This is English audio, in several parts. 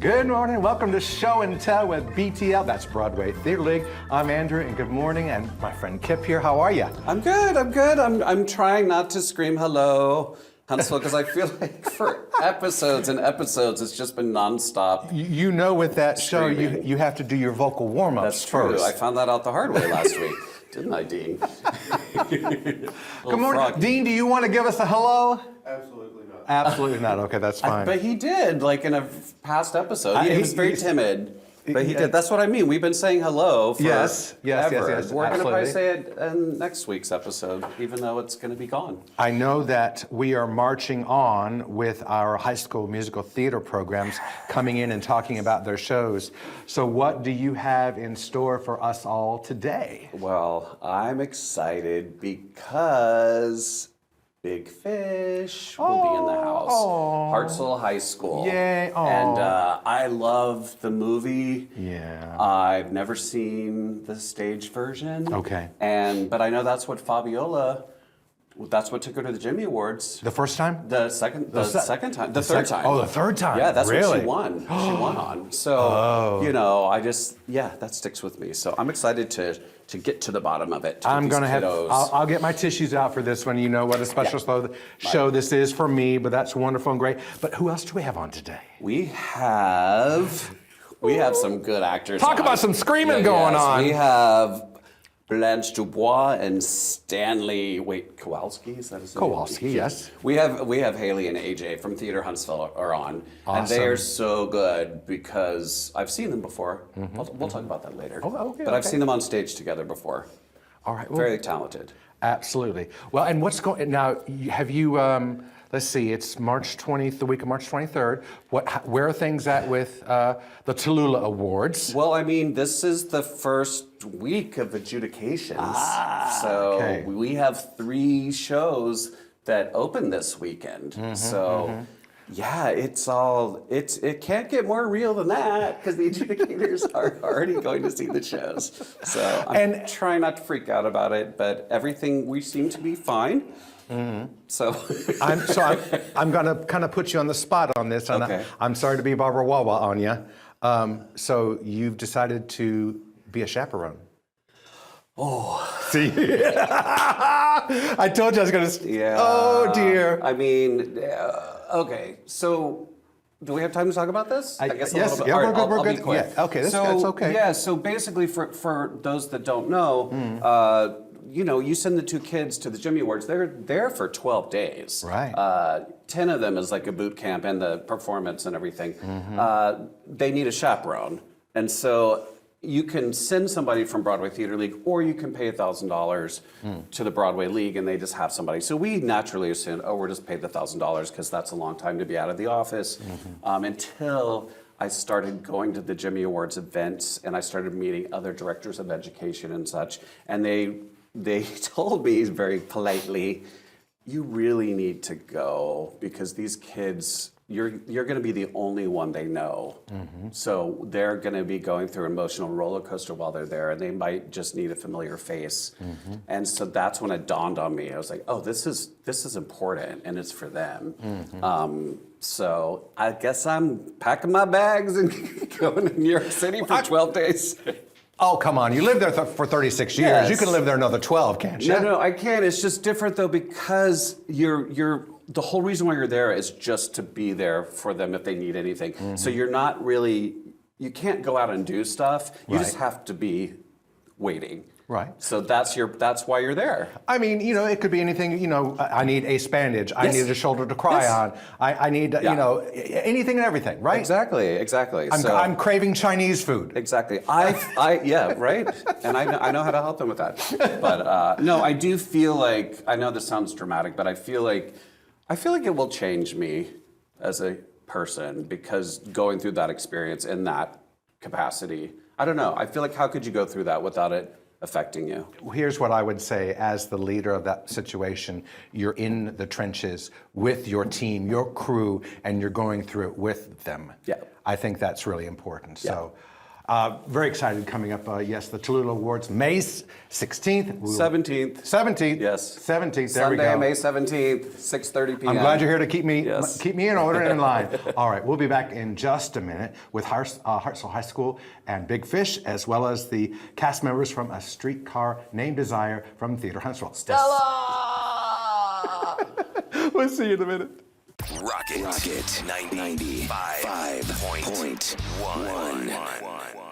Good morning, welcome to Show and Tell with BTL, that's Broadway Theatre League. I'm Andrew, and good morning, and my friend Kip here, how are you? I'm good. I'm trying not to scream hello, Huntsville, because I feel like for episodes and episodes, it's just been nonstop. You know with that show, screaming. you have to do your vocal warm-ups That's true. first. I found that out the hard way last week, didn't I, Dean? Good morning. Dean, do you want to give us a hello? Absolutely not. Absolutely not, okay, that's fine. But he did, like in a past episode. He was very timid. But he did. That's what I mean. We've been saying hello for Yes. We're going to absolutely. probably say it in next week's episode, even though it's going to be gone. I know that we are marching on with our high school musical theater programs, coming in and talking about their shows. So what do you have in store for us all today? Well, I'm excited because Big Fish will be in the house. Hartselle High School. Yay. And I love the movie. Yeah. I've never seen the stage version. Okay. But I know that's what that's what took her to the Jimmy Awards. The first time? The second time. The third time. Oh, the third time. Yeah, that's really? what she won. She won on. So, that sticks with me. So I'm excited to get to the bottom of it. I'm gonna have. I'll get my tissues out for this one. You know what a special show this is for me, but that's wonderful and great. But who else do we have on today? We have some good actors. Talk about some screaming going on. We have Blanche Dubois and Stanley Kowalski. Is that his name? Kowalski, yes. We have Haley and AJ from Theatre Huntsville are on, and they are so good because I've seen them before. We'll talk about that later. But I've seen them on stage together before. All right. Very talented. Absolutely. Well, and what's going now? Have you? Let's see. It's the week of March 23rd. Where are things at with the Tallulah Awards? Well, I mean, this is the first week of adjudications. So we have 3 shows that open this weekend. Yeah, it can't get more real than that because the adjudicators are already going to see the shows. So I'm trying not to freak out about it, but we seem to be fine. So I'm going to kind of put you on the spot on this. And I'm sorry to be Barbara Wawa on you. So you've decided to be a chaperone. Oh. See? I told you I was going to. Yeah. Oh, dear. I mean, okay. So do we have time to talk about this? I guess yes. a little bit. Yeah, All right, we're I'll good. be quick. Yeah, okay, that's okay. Yeah, so basically for those that don't know, you send the 2 kids to the Jimmy Awards. They're there for 12 days. Right. 10 of them is like a boot camp and the performance and everything. They need a chaperone. And so you can send somebody from Broadway Theatre League, or you can pay $1,000 to the Broadway League, and they just have somebody. So we naturally assumed, we'll just pay the $1,000 because that's a long time to be out of the office. Until I started going to the Jimmy Awards events, and I started meeting other directors of education and such, and they told me very politely, you really need to go because these kids, you're going to be the only one they know. So they're going to be going through an emotional roller coaster while they're there, and they might just need a familiar face. And so that's when it dawned on me. I was like, oh, this is important, and it's for them. So I guess I'm packing my bags and going to New York City for 12 days. Oh, come on. You lived there for 36 years. Yes. You can live there another 12, can't you? No, I can't. It's just different, though, because the whole reason why you're there is just to be there for them if they need anything. So you're not really, you can't go out and do stuff. You just have to be waiting. Right. So that's why you're there. I mean, it could be anything, I need a bandage. I need a shoulder to cry on. I need, anything and everything, right? Exactly. I'm craving Chinese food. Exactly. Yeah, right? And I know how to help them with that. But no, I do feel like, I know this sounds dramatic, but I feel like it will change me as a person because going through that experience in that capacity, I don't know. I feel like how could you go through that without it affecting you? Here's what I would say as the leader of that situation. You're in the trenches with your team, your crew, and you're going through it with them. Yeah. I think that's really important. So Very excited coming up, yes, the Tallulah Awards, May 16th. 17th. 17th? Yes. 17th, there we go. Sunday, May 17th, 6:30 p.m. I'm glad you're here to keep me Yes. keep me in order and in line. All right, we'll be back in just a minute with Hartselle High School and Big Fish, as well as the cast members from A Streetcar Named Desire from Theatre Huntsville. Stella! We'll see you in a minute. Rocket 95.1.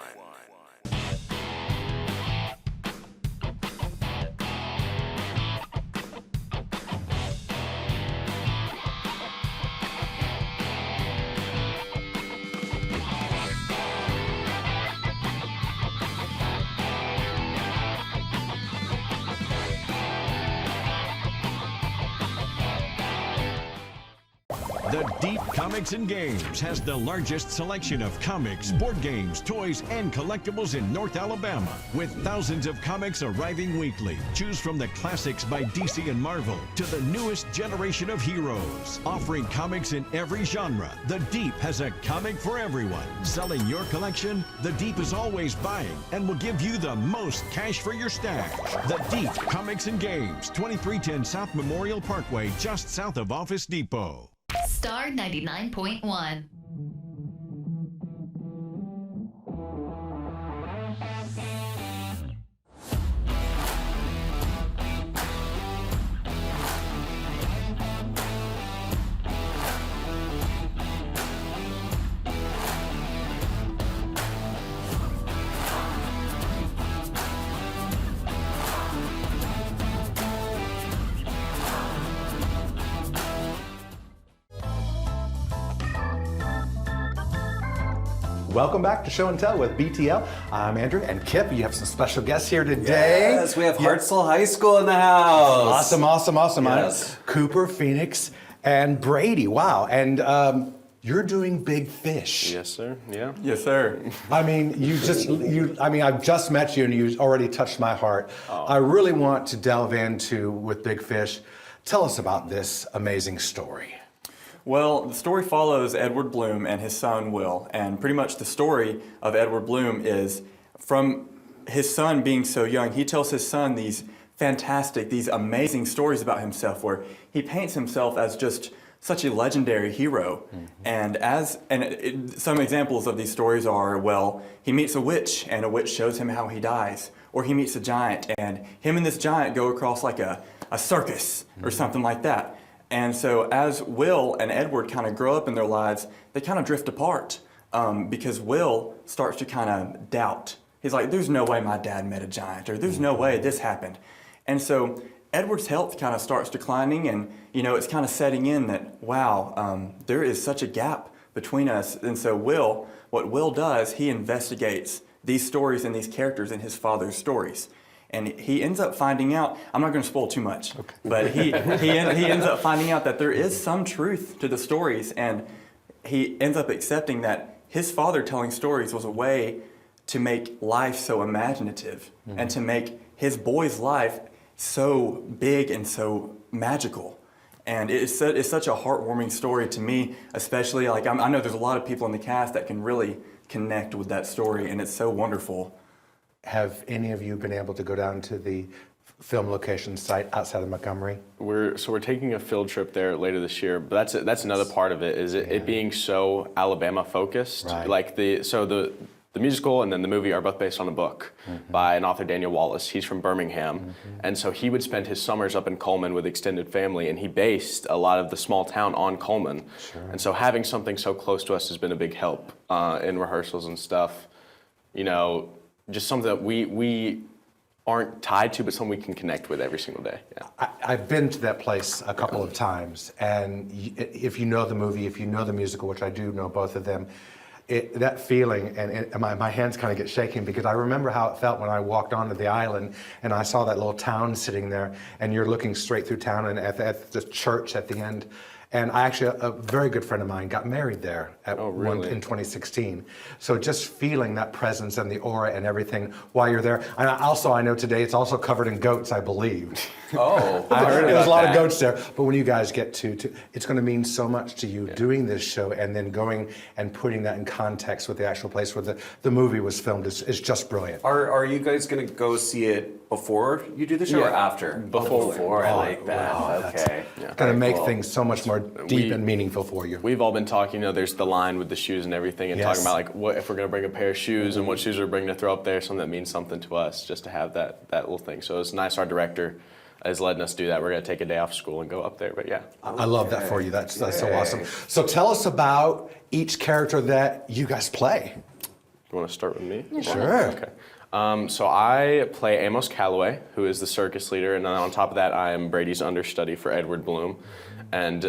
The Deep Comics and Games has the largest selection of comics, board games, toys, and collectibles in North Alabama. With thousands of comics arriving weekly, choose from the classics by DC and Marvel to the newest generation of heroes. Offering comics in every genre, The Deep has a comic for everyone. Selling your collection, The Deep is always buying and will give you the most cash for your stash. The Deep Comics and Games, 2310 South Memorial Parkway, just south of Office Depot. Star 99.1. Welcome back to Show and Tell with BTL. I'm Andrew and Kip. You have some special guests here today. Yes, we have Hartselle High School in the house. Awesome. Yes. Cooper, Phoenix, and Brady. Wow. And you're doing Big Fish. Yes, sir. Yeah. Yes, sir. I mean, I've just met you and you already touched my heart. I really want to delve into with Big Fish. Tell us about this amazing story. Well, the story follows Edward Bloom and his son Will, and pretty much the story of Edward Bloom is from his son being so young. He tells his son these fantastic, these amazing stories about himself where he paints himself as just such a legendary hero. Mm-hmm. Some examples of these stories are, well, he meets a witch and a witch shows him how he dies, or he meets a giant and him and this giant go across like a circus or something like that. And so as Will and Edward kind of grow up in their lives, they kind of drift apart because Will starts to kind of doubt. He's like, there's no way my dad met a giant, or there's no way this happened. And so Edward's health kind of starts declining, and it's kind of setting in that, wow, there is such a gap between us. And so what Will does, he investigates these stories and these characters in his father's stories. And he ends up finding out, I'm not going to spoil too much, but he ends up finding out that there is some truth to the stories, and he ends up accepting that his father telling stories was a way to make life so imaginative and to make his boy's life so big and so magical. And it's such a heartwarming story to me, especially I know there's a lot of people in the cast that can really connect with that story, and it's so wonderful. Have any of you been able to go down to the film location site outside of Montgomery? We're taking a field trip there later this year, but that's another part of it, is it being so Alabama focused. Right. Like the musical and then the movie are both based on a book by an author, Daniel Wallace. He's from Birmingham, and so he would spend his summers up in Coleman with extended family, and he based a lot of the small town on Coleman. Sure. And so having something so close to us has been a big help in rehearsals and stuff. Just something that we aren't tied to, but something we can connect with every single day. Yeah. I've been to that place a couple of times, and if you know the movie, if you know the musical, which I do know both of them, that feeling, and my hands kind of get shaking because I remember how it felt when I walked onto the island and I saw that little town sitting there, and you're looking straight through town and at the church at the end. And I actually, a very good friend of mine got married there in 2016. So just feeling that presence and the aura and everything while you're there. And I know today it's also covered in goats, I believe. Oh, I heard about there's a lot of that. goats there. But when you guys get to it's going to mean so much to you doing this show and then going and putting that in context with the actual place where the movie was filmed is just brilliant. Are you guys going to go see it before you do the show or after? Before. I like that. Okay. It's going to make things so much more deep and meaningful for you. We've all been talking, there's the line with the shoes and everything, and talking about like what if we're going to bring a pair of shoes and what shoes we're bringing to throw up there, something that means something to us, just to have that little thing. So it's nice our director is letting us do that. We're going to take a day off school and go up there, but yeah. I love that for you. That's so awesome. So tell us about each character that you guys play. You want to start with me? Yeah, sure. Okay. So I play Amos Calloway, who is the circus leader, and then on top of that, I am Brady's understudy for Edward Bloom. And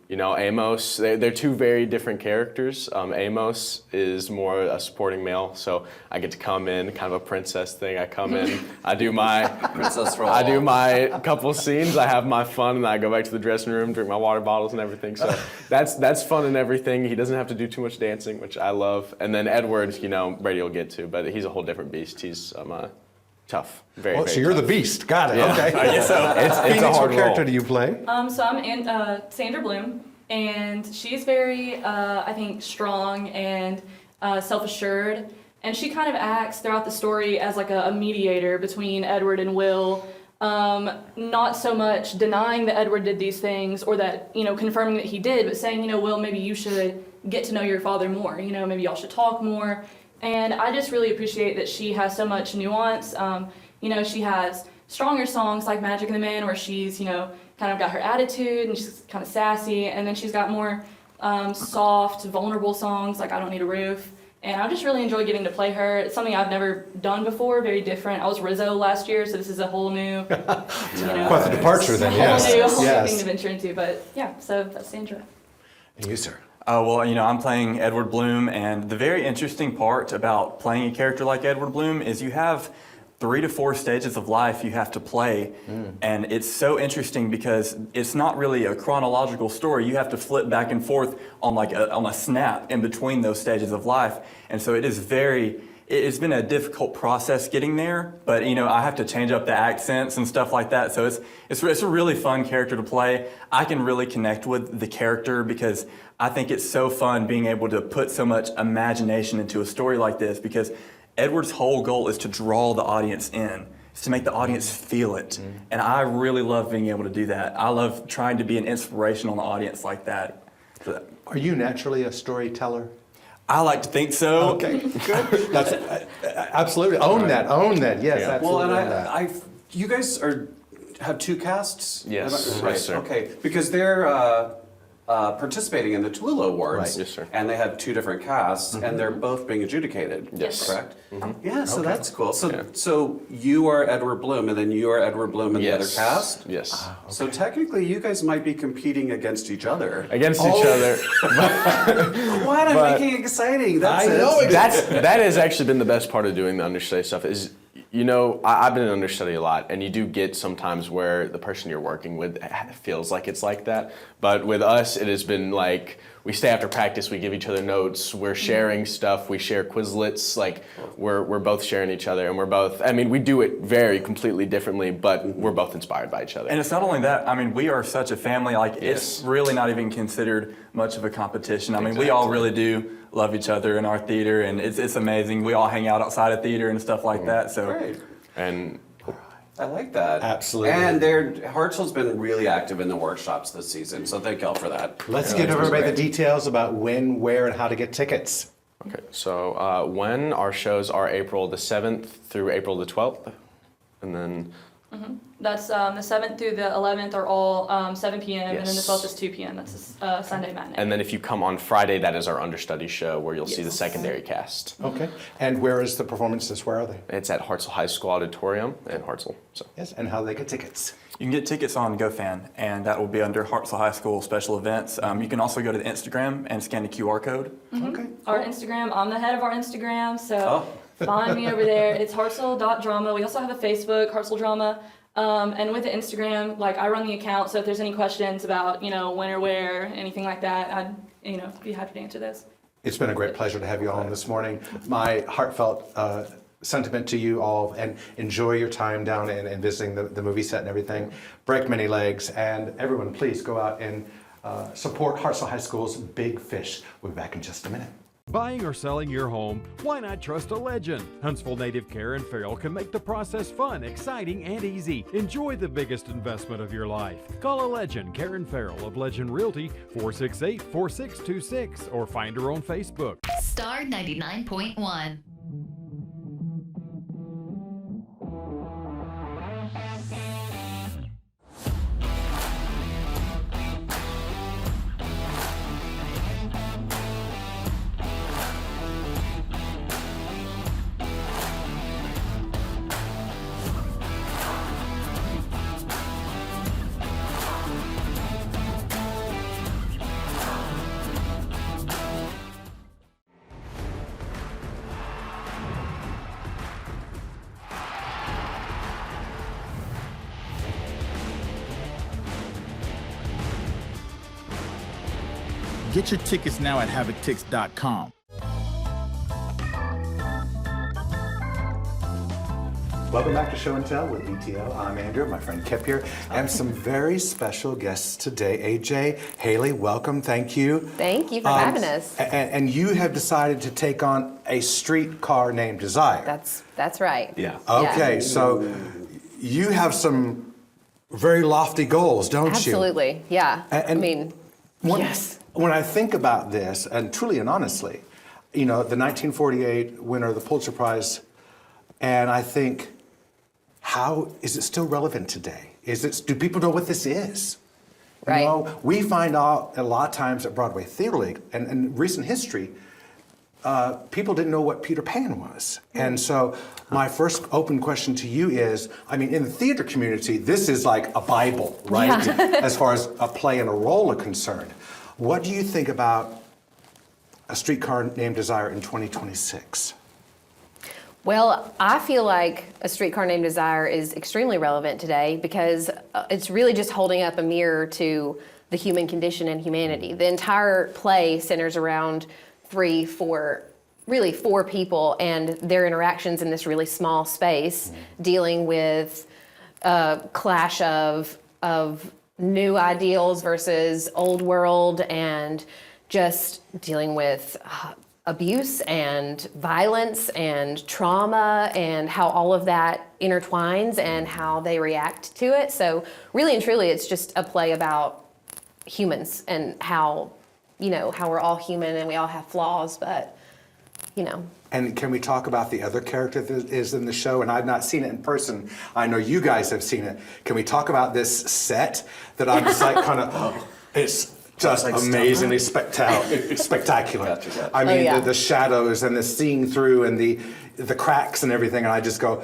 Amos, they're two very different characters. Amos is more a supporting male, so I get to come in, kind of a princess thing. I come in, I do my Princess role. I do my couple scenes, I have my fun, and I go back to the dressing room, drink my water bottles and everything. So that's fun and everything. He doesn't have to do too much dancing, which I love. And then Edward, Brady will get to, but he's a whole different beast. He's tough, very So you're tough. the beast. Got it. Yeah. Okay. I guess so. It's Phoenix, a hard what character role. do you play? So I'm Sandra Bloom, and she's very, I think, strong and self-assured. And she kind of acts throughout the story as like a mediator between Edward and Will. Not so much denying that Edward did these things or that, confirming that he did, but saying, Will, maybe you should get to know your father more. Maybe y'all should talk more. And I just really appreciate that she has so much nuance. She has stronger songs like Magic in the Man where she's, kind of got her attitude and she's kind of sassy. And then she's got more soft, vulnerable songs like I Don't Need a Roof. And I just really enjoy getting to play her. It's something I've never done before, very different. I was Rizzo last year, so this is a whole new, Quite the departure then, whole yes. new Yes. thing to venture into. But yeah, so that's Sandra. And you, sir? I'm playing Edward Bloom, and the very interesting part about playing a character like Edward Bloom is you have 3 to 4 stages of life you have to play, and it's so interesting because it's not really a chronological story. You have to flip back and forth on on a snap in between those stages of life, and so it's been a difficult process getting there, but I have to change up the accents and stuff like that. So it's a really fun character to play. I can really connect with the character because I think it's so fun being able to put so much imagination into a story like this, because Edward's whole goal is to draw the audience in, is to make the audience feel it. And I really love being able to do that. I love trying to be an inspiration on the audience like that. Are you naturally a storyteller? I like to think so. Okay, good. That's absolutely own that. Yes, Yeah. Well, absolutely. and own that. you guys have 2 casts? Yes. Right. Yes, sir. Okay, because they're participating in the Tallulah Awards. Right. Yes, sir. And they have 2 different casts, and they're both being adjudicated. Yes. Correct? Yeah, so that's cool. So you are Edward Bloom, and then you are Edward Bloom in the other cast? Yes. So technically, you guys might be competing against each other. Against each other. What? I'm making it exciting. That's I it. know That has actually been the best part of doing the understudy stuff is, I've been an understudy a lot, and you do get sometimes where the person you're working with feels like it's like that. But with us, it has been like, we stay after practice, we give each other notes, we're sharing stuff, we share Quizlets, like we're both sharing each other, and we're both, we do it very completely differently, but we're both inspired by each other. And it's not only that, we are such a family, it's really not even considered much of a competition. We all really do love each other in our theater, and it's amazing. We all hang out outside of theater and stuff like that. So, Great. And I like that. Absolutely. And Hartselle's been really active in the workshops this season, so thank y'all for that. Let's Yeah, give that's everybody the great. details about when, where, and how to get tickets. okay, so when our shows are April the 7th through April the 12th, and then That's the 7th through the 11th are all 7 p.m. and then the Yes. 12th is 2 p.m. That's a Sunday matinee. and then if you come on Friday, that is our understudy show where you'll see the Yes. secondary cast. Okay. And where is the performances? Where are they? It's at Hartselle High School Auditorium in Hartselle. So Yes. And how do they get tickets? you can get tickets on GoFan, and that will be under Hartselle High School special events. You can also go to the Instagram and scan the QR code. Okay. Our Instagram, I'm the head of our Instagram, so Oh. find me over there. It's hartselle.drama. We also have a Facebook, Hartselle Drama. And with the Instagram, like I run the account, so if there's any questions about, when or where, anything like that, I'd, be happy to answer those. It's been a great pleasure to have you all on this morning. My heartfelt sentiment to you all, and enjoy your time down and visiting the movie set and everything. Break many legs, and everyone please go out and support Hartselle High School's Big Fish. We'll be back in just a minute. Buying or selling your home? Why not trust a legend? Huntsville native Karen Farrell can make the process fun, exciting, and easy. Enjoy the biggest investment of your life. Call a legend, Karen Farrell of Legend Realty, 468-4626, or find her on Facebook. Star 99.1. Get your tickets now at HavocTix.com. Welcome back to Show and Tell with ETL. I'm Andrew, my friend Kip here, and some very special guests today. AJ, Haley, welcome, thank you. Thank you for having us. And you have decided to take on A Streetcar Named Desire. That's right. Yeah. Okay, Yeah. so you have some very lofty goals, don't you? Absolutely, yeah. And yes. When I think about this, and truly and honestly, the 1948 winner of the Pulitzer Prize, and I think, how is it still relevant today? Do people know what this is? Right. We find out a lot of times at Broadway Theatre League, and in recent history, people didn't know what Peter Pan was. And so my first open question to you is, in the theater community, this is like a Bible, right? Yeah. As far as a play and a role are concerned. What do you think about A Streetcar Named Desire in 2026? Well, I feel like A Streetcar Named Desire is extremely relevant today because it's really just holding up a mirror to the human condition and humanity. The entire play centers around four people and their interactions in this really small space, dealing with a clash of new ideals versus old world, and just dealing with abuse and violence and trauma and how all of that intertwines and how they react to it. So really and truly, it's just a play about humans and how we're all human and we all have flaws, but And can we talk about the other character that is in the show? And I've not seen it in person. I know you guys have seen it. Can we talk about this set that I'm just like it's just amazingly spectacular. Gotcha. The shadows and the seeing through and the cracks and everything. And I just go,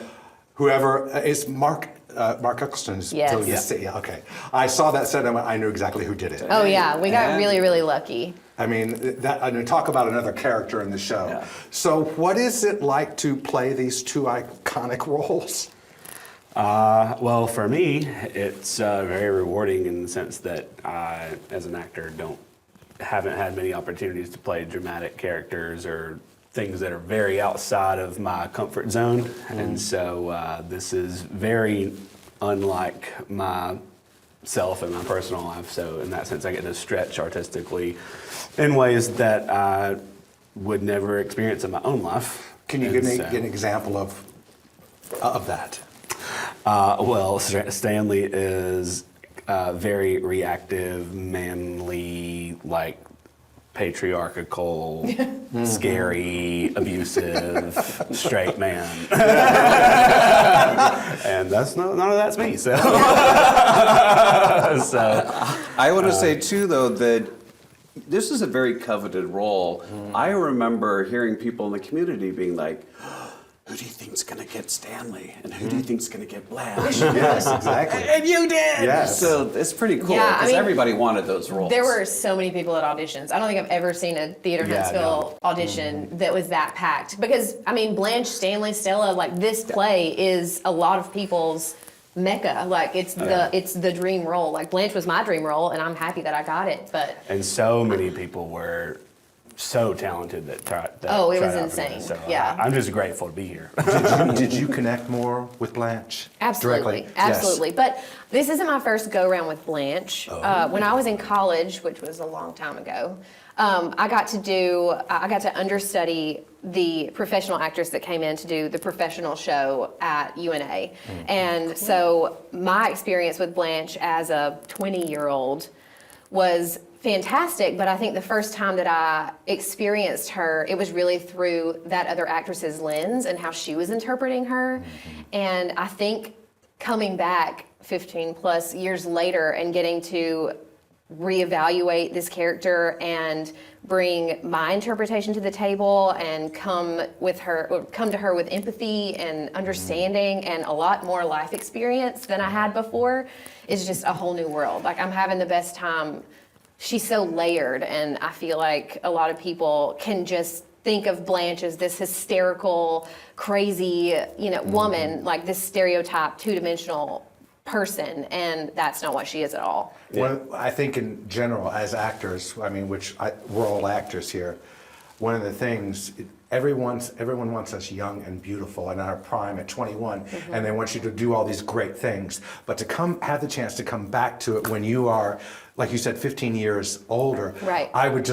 whoever is Mark Eccleston is Yes. doing this. Yeah, okay. I saw that set and I knew exactly who did it. Oh yeah, we got really, really lucky. Talk about another character in the show. Yeah. So what is it like to play these two iconic roles? Well, for me, it's very rewarding in the sense that I, as an actor, haven't had many opportunities to play dramatic characters or things that are very outside of my comfort zone. And so this is very unlike myself and my personal life. So in that sense, I get to stretch artistically in ways that I would never experience in my own life. Can you give me an example of that? Well, Stanley is very reactive, manly, patriarchal, scary, abusive, straight man. And none of that's me. So, I want to say too, though, that this is a very coveted role. I remember hearing people in the community being like, who do you think's gonna get Stanley? And who do you think's gonna get Blanche? Yes, exactly. And you did! Yes. So it's pretty cool, Yeah, because everybody wanted those roles. There were so many people at auditions. I don't think I've ever seen a Theatre Huntsville audition that was that packed. Because, Blanche, Stanley, Stella, this play is a lot of people's mecca. Like it's the dream role. Like Blanche was my dream role, and I'm happy that I got it. But And so many people were so talented that tried. it was out for insane. this. So Yeah. I'm just grateful to be here. Did you connect more with Blanche? Absolutely, Directly? absolutely. But this isn't my first go around with Blanche. When I was in college, which was a long time ago, I got to understudy the professional actors that came in to do the professional show at UNA. And so my experience with Blanche as a 20-year-old was fantastic, but I think the first time that I experienced her, it was really through that other actress's lens and how she was interpreting her. And I think coming back 15 plus years later and getting to reevaluate this character and bring my interpretation to the table and come to her with empathy and understanding and a lot more life experience than I had before is just a whole new world. Like I'm having the best time. She's so layered, and I feel like a lot of people can just think of Blanche as this hysterical, crazy, woman, like this stereotype, two-dimensional person, and that's not what she is at all. Well, I think in general, as actors, we're all actors here. One of the things, everyone wants us young and beautiful and in our prime at 21, and they want you to do all these great things. But to have the chance to come back to it when you are, like you said, 15 years older. Right. I would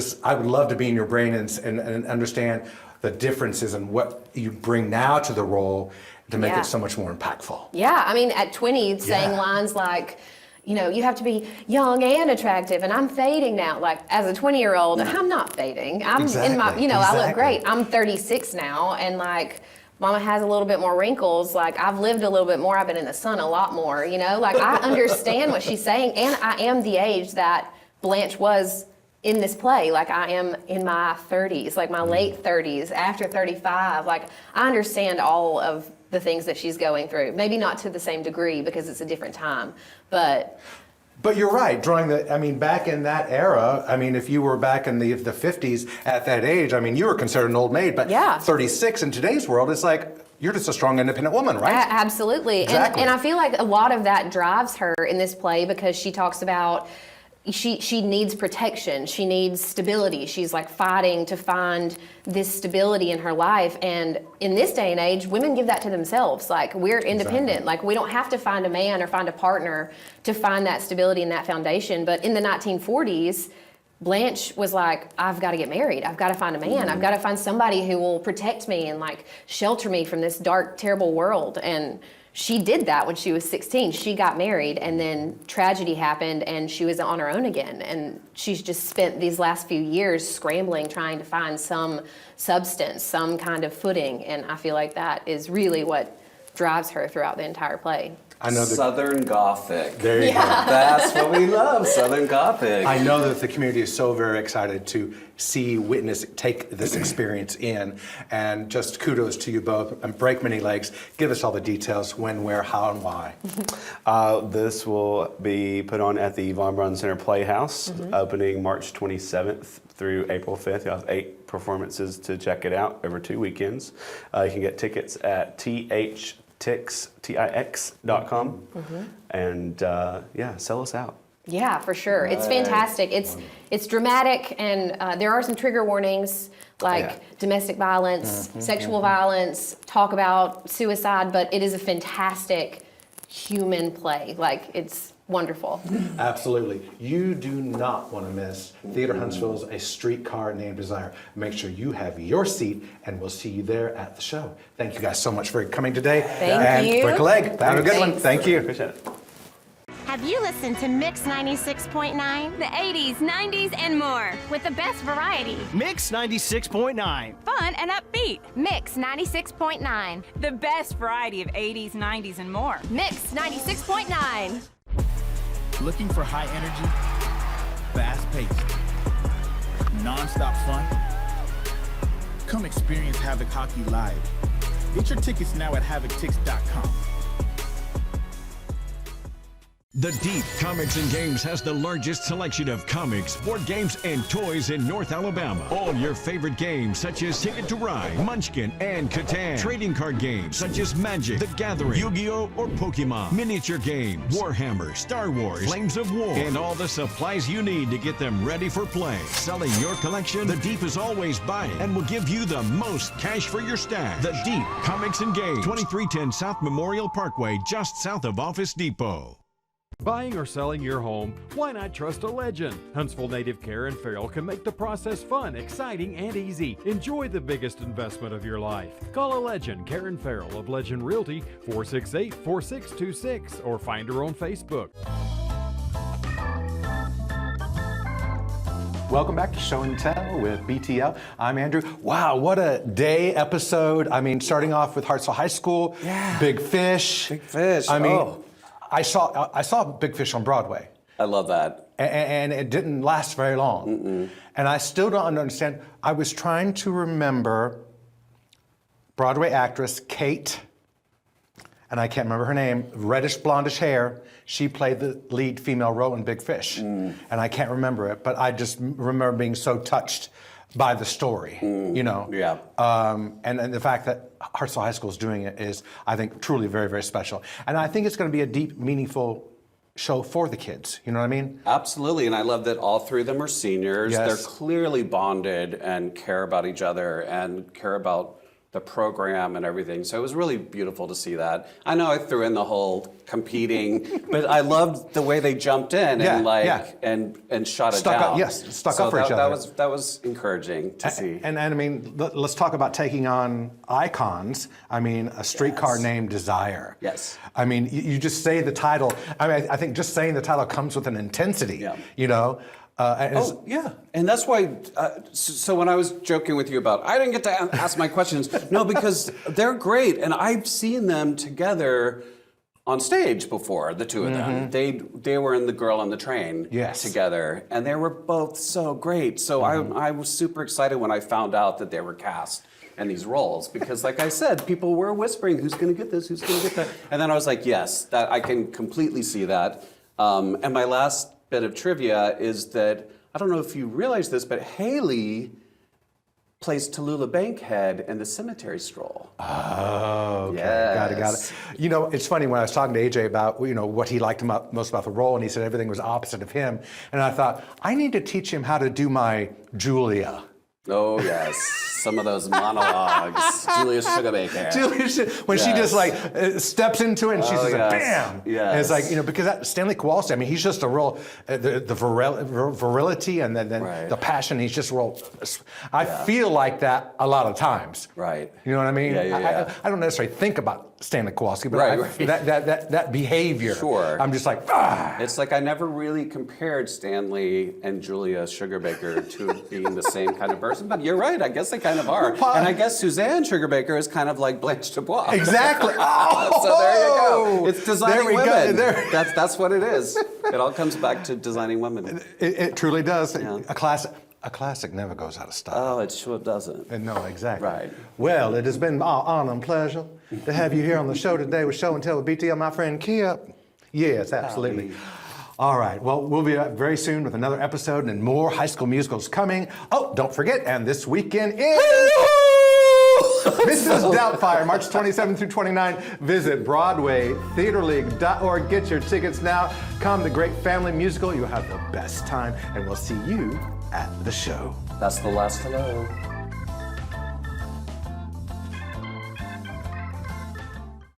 love to be in your brain and understand the differences and what you bring now to the role to make it so much more impactful. Yeah, I mean, at 20, saying lines like, you have to be young and attractive, and I'm fading now. Like, as a 20-year-old, I'm not fading. I'm in my, I look great. I'm 36 now, and like, Mama has a little bit more wrinkles. Like, I've lived a little bit more. I've been in the sun a lot more, Like, I understand what she's saying, and I am the age that Blanche was in this play. Like, I am in my 30s, like my late 30s, after 35. Like, I understand all of the things that she's going through. Maybe not to the same degree because it's a different time, but you're right, back in that era, if you were back in the 50s at that age, you were considered an old maid, but 36 in today's world, it's like, you're just a strong, independent woman, right? Absolutely. Exactly. And I feel like a lot of that drives her in this play because she talks about she needs protection. She needs stability. She's like fighting to find this stability in her life. And in this day and age, women give that to themselves. Like, we're independent. Exactly. Like, we don't have to find a man or find a partner to find that stability and that foundation. But in the 1940s, Blanche was like, I've got to get married. I've got to find a man. I've got to find somebody who will protect me and like shelter me from this dark, terrible world. And she did that when she was 16. She got married, and then tragedy happened, and she was on her own again. And she's just spent these last few years scrambling, trying to find some substance, some kind of footing. And I feel like that is really what drives her throughout the entire play. I know Southern Gothic. There you go. That's what we love, Southern Gothic. I know that the community is so very excited to see, witness, take this experience in, and just kudos to you both. And break many legs. Give us all the details: when, where, how, and why. This will be put on at the Von Braun Center Playhouse, opening March 27th through April 5th. You'll have 8 performances to check it out over 2 weekends. You can get tickets at tix.com, and sell us out. Yeah, for sure. It's fantastic. It's dramatic, and there are some trigger warnings like domestic violence, sexual violence, talk about suicide, but it is a fantastic human play. Like, it's wonderful. Absolutely. You do not want to miss Theatre Huntsville's A Streetcar Named Desire. Make sure you have your seat, and we'll see you there at the show. Thank you guys so much for coming today. Thank you. Break a leg. Have a good one. Thank you. Appreciate it. Have you listened to Mix 96.9? The 80s, 90s, and more. With the best variety. Mix 96.9. Fun and upbeat. Mix 96.9. The best variety of 80s, 90s, and more. Mix 96.9. Looking for high energy, fast-paced, non-stop fun? Come experience Havoc Hockey live. Get your tickets now at HavocTix.com. The Deep Comics and Games has the largest selection of comics, board games, and toys in North Alabama. All your favorite games such as Ticket to Ride, Munchkin, and Catan. Trading card games such as Magic, The Gathering, Yu-Gi-Oh! Or Pokemon. Miniature games, Warhammer, Star Wars, Flames of War, and all the supplies you need to get them ready for play. Selling your collection, The Deep is always buying and will give you the most cash for your stash. The Deep Comics and Games, 2310 South Memorial Parkway, just south of Office Depot. Buying or selling your home, why not trust a legend? Huntsville native Karen Farrell can make the process fun, exciting, and easy. Enjoy the biggest investment of your life. Call a legend, Karen Farrell of Legend Realty, 468-4626, or find her on Facebook. Welcome back to Show and Tell with BTL. I'm Andrew. Wow, what a day episode. I mean, starting off with Hartselle High School, Big Fish. Big Fish, I mean, I saw Big Fish on Broadway. I love that. And it didn't last very long. And I still don't understand. I was trying to remember Broadway actress Kate, and I can't remember her name, reddish blondish hair. She played the lead female role in Big Fish. And I can't remember it, but I just remember being so touched by the story, you know? Yeah. And the fact that Hartselle High School is doing it is, I think, truly very, very special. And I think it's going to be a deep, meaningful show for the kids. You know what I mean? Absolutely, and I love that all three of them are seniors. Yes. They're clearly bonded and care about each other and care about the program and everything. So it was really beautiful to see that. I know I threw in the whole competing, but I loved the way they jumped in and shot it down. Stuck up for each other. That was encouraging to see. And I mean, let's talk about taking on icons. I mean, A Streetcar Named Desire. Yes. I mean, you just say the title. I mean, I think just saying the title comes with an intensity. You know. And that's why, so when I was joking with you about, I didn't get to ask my questions, no, because they're great, and I've seen them together on stage before, the two of them. They were in The Girl on the Train together, and they were both so great. So I was super excited when I found out that they were cast in these roles, because like I said, people were whispering, who's gonna get this, who's gonna get that? And then I was like, yes, that I can completely see that. And my last bit of trivia is that, I don't know if you realize this, but Haley plays Tallulah Bankhead in The Cemetery Stroll. Oh, okay. Yes. Got it. You know, it's funny when I was talking to AJ about, you know, what he liked most about the role, and he said everything was opposite of him. And I thought, I need to teach him how to do my Julia. Oh, yes. Some of those monologues. Julia Sugarbaker. When she just like steps into it and she's just like, bam! Yes. And it's like, you know, because that Stanley Kowalski, I mean, he's just a real, the virility and then the passion, he's just real, I feel like that a lot of times. Right. You know what I mean? I don't necessarily think about Stanley Kowalski, but that behavior, I'm just like, It's like I never really compared Stanley and Julia Sugarbaker to being the same kind of person, but you're right, I guess they kind of are. And I guess Suzanne Sugarbaker is kind of like Blanche DuBois. Exactly. So there you go. It's designing women. Go. That's what it is. It all comes back to designing women. It truly does. Yeah. A classic never goes out of style. Oh, it sure doesn't. No, exactly. Right. Well, it has been our honor and pleasure to have you here on the show today with Show and Tell with BTL, my friend Kip. Yes, absolutely. Howdy. All right. Well, we'll be back very soon with another episode and more High School Musicals coming. Oh, don't forget, and this weekend is Mrs. Doubtfire, March 27 through 29. Visit BroadwayTheaterLeague.org. Get your tickets now. Come, the great family musical. You'll have the best time, and we'll see you at the show. That's the last hello.